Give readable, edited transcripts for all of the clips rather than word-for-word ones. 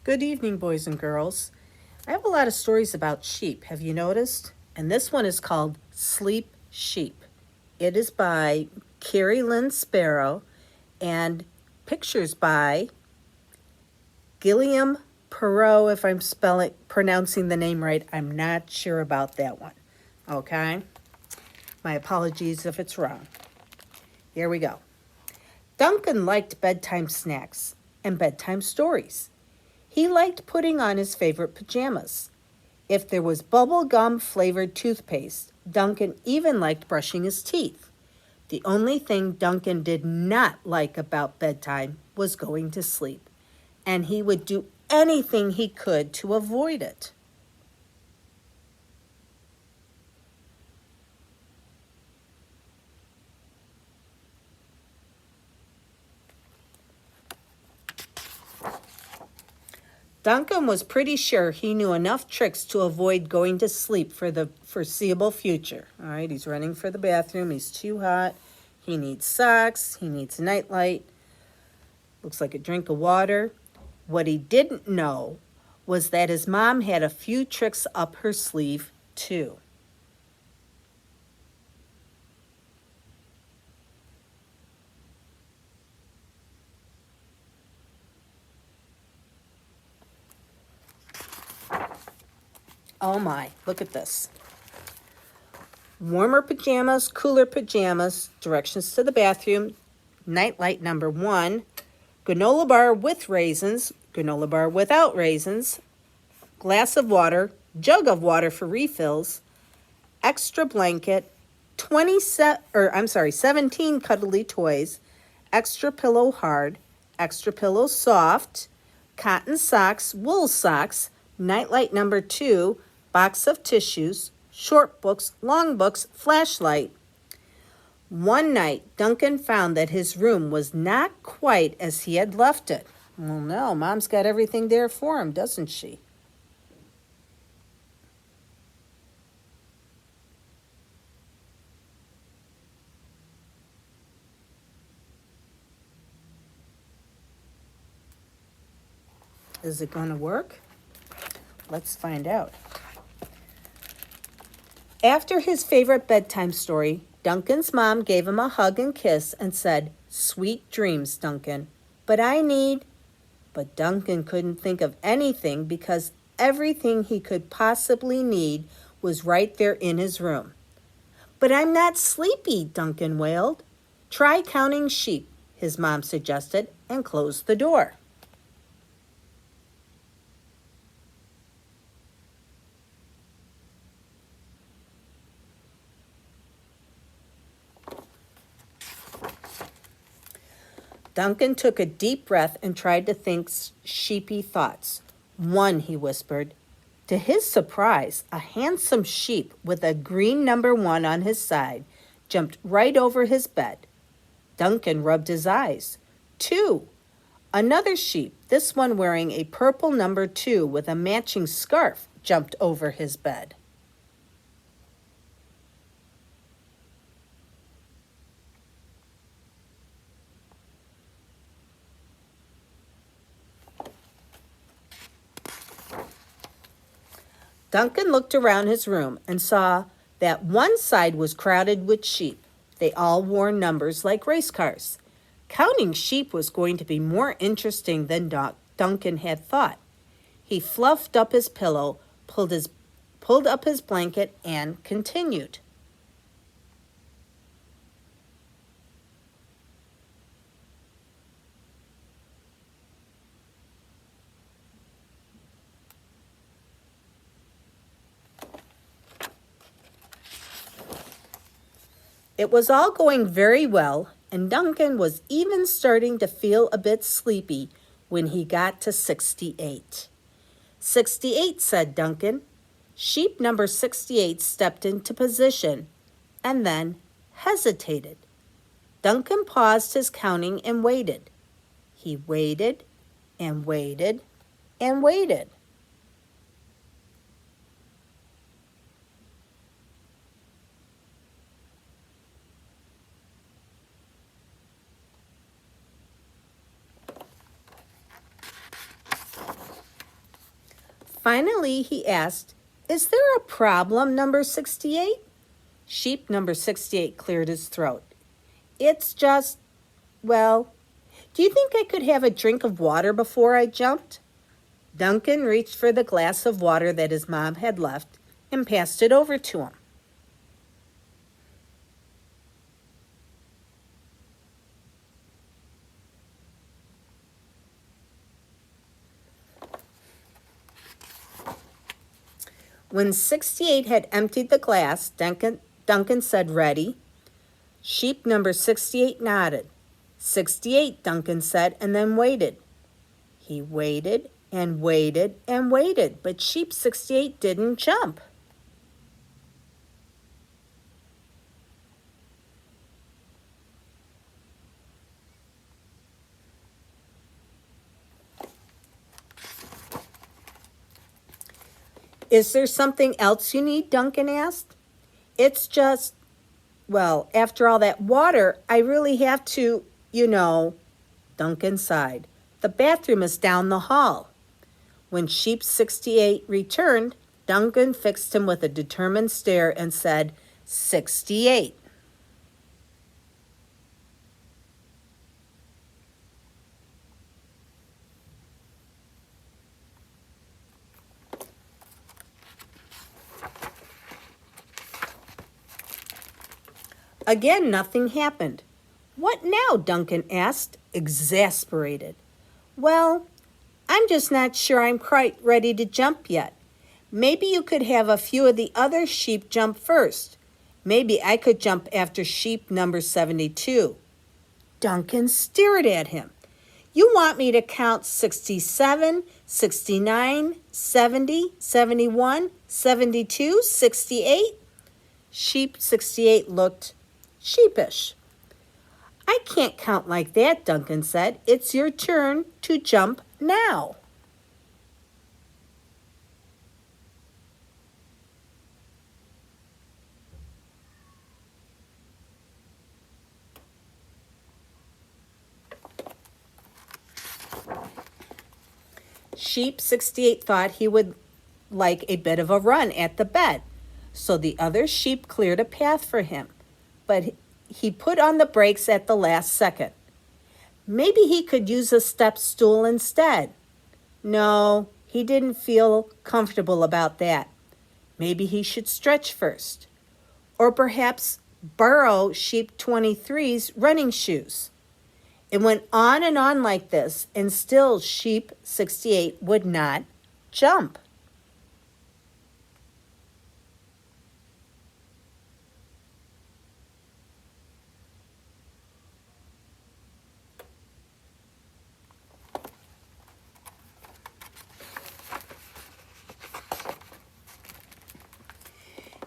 Good evening, boys and girls. I have a lot of stories about sheep, have you noticed? And this one is called Sleep Sheep. It is by Kerry Lyn Sparrow and pictures by Guillaume Perreault, if I'm pronouncing the name right. I'm not sure about that one, okay? My apologies if it's wrong. Here we go. Duncan liked bedtime snacks and bedtime stories. He liked putting on his favorite pajamas. If there was bubble gum flavored toothpaste, Duncan even liked brushing his teeth. The only thing Duncan did not like about bedtime was going to sleep, and he would do anything he could to avoid it. Duncan was pretty sure he knew enough tricks to avoid going to sleep for the foreseeable future. All right, he's running for the bathroom. He's too hot. He needs socks. He needs a nightlight. Looks like a drink of water. What he didn't know was that his mom had a few tricks up her sleeve, too. Oh my, look at this. Warmer pajamas, cooler pajamas, directions to the bathroom, nightlight number 1, granola bar with raisins, granola bar without raisins, glass of water, jug of water for refills, extra blanket, 17 cuddly toys, extra pillow hard, extra pillow soft, cotton socks, wool socks, nightlight number 2, box of tissues, short books, long books, flashlight. One night, Duncan found that his room was not quite as he had left it. Well, no, Mom's got everything there for him, doesn't she? Is it going to work? Let's find out. After his favorite bedtime story, Duncan's mom gave him a hug and kiss and said, "Sweet dreams, Duncan. But Duncan couldn't think of anything because everything he could possibly need was right there in his room. "But I'm not sleepy," Duncan wailed. "Try counting sheep," his mom suggested, and closed the door. Duncan took a deep breath and tried to think sheepy thoughts. 1, he whispered. To his surprise, a handsome sheep with a green number 1 on his side jumped right over his bed. Duncan rubbed his eyes. 2. Another sheep, this one wearing a purple number 2 with a matching scarf, jumped over his bed. Duncan looked around his room and saw that one side was crowded with sheep. They all wore numbers like race cars. Counting sheep was going to be more interesting than Duncan had thought. He fluffed up his pillow, pulled up his blanket, and continued. It was all going very well, and Duncan was even starting to feel a bit sleepy when he got to 68. 68, said Duncan. Sheep number 68 stepped into position and then hesitated. Duncan paused his counting and waited. He waited and waited and waited. Finally, he asked, "Is there a problem, number 68? Sheep number 68 cleared his throat. "It's just, well, do you think I could have a drink of water before I jumped?" Duncan reached for the glass of water that his mom had left and passed it over to him. When 68 had emptied the glass, Duncan said, "Ready?" Sheep number 68 nodded. 68, Duncan said, and then waited. He waited and waited and waited, but sheep 68 didn't jump. "Is there something else you need?" Duncan asked. "It's just, well, after all that water, I really have to, Duncan sighed. "The bathroom is down the hall." When sheep 68 returned, Duncan fixed him with a determined stare and said, 68. Again, nothing happened. "What now?" Duncan asked, exasperated. "Well, I'm just not sure I'm quite ready to jump yet. Maybe you could have a few of the other sheep jump first. Maybe I could jump after sheep number 72. Duncan stared at him. "You want me to count 67, 69, 70, 71, 72, 68? Sheep 68 looked sheepish. "I can't count like that," Duncan said. "It's your turn to jump now." Sheep 68 thought he would like a bit of a run at the bed, so the other sheep cleared a path for him, but he put on the brakes at the last second. Maybe he could use a step stool instead. No, he didn't feel comfortable about that. Maybe he should stretch first. Or perhaps borrow sheep 23's running shoes. It went on and on like this, and still sheep 68 would not jump.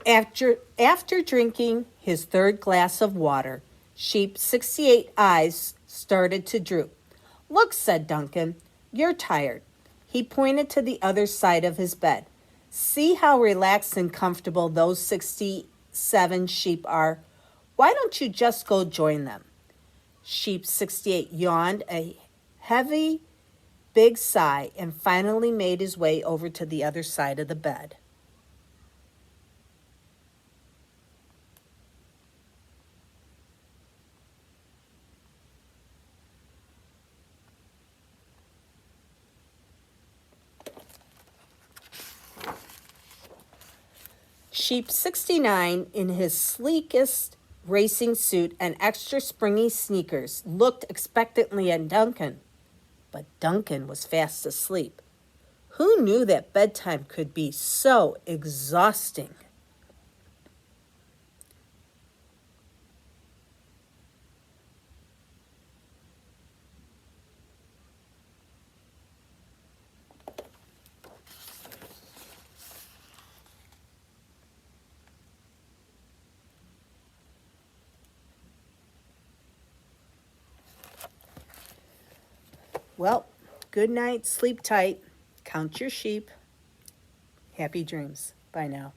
After drinking his third glass of water, sheep 68's eyes started to droop. "Look," said Duncan, "you're tired." He pointed to the other side of his bed. "See how relaxed and comfortable those 67 sheep are? Why don't you just go join them?" Sheep 68 yawned a heavy, big sigh and finally made his way over to the other side of the bed. Sheep 69, in his sleekest racing suit and extra springy sneakers, looked expectantly at Duncan, but Duncan was fast asleep. Who knew that bedtime could be so exhausting? Well, good night, sleep tight, count your sheep. Happy dreams. Bye now.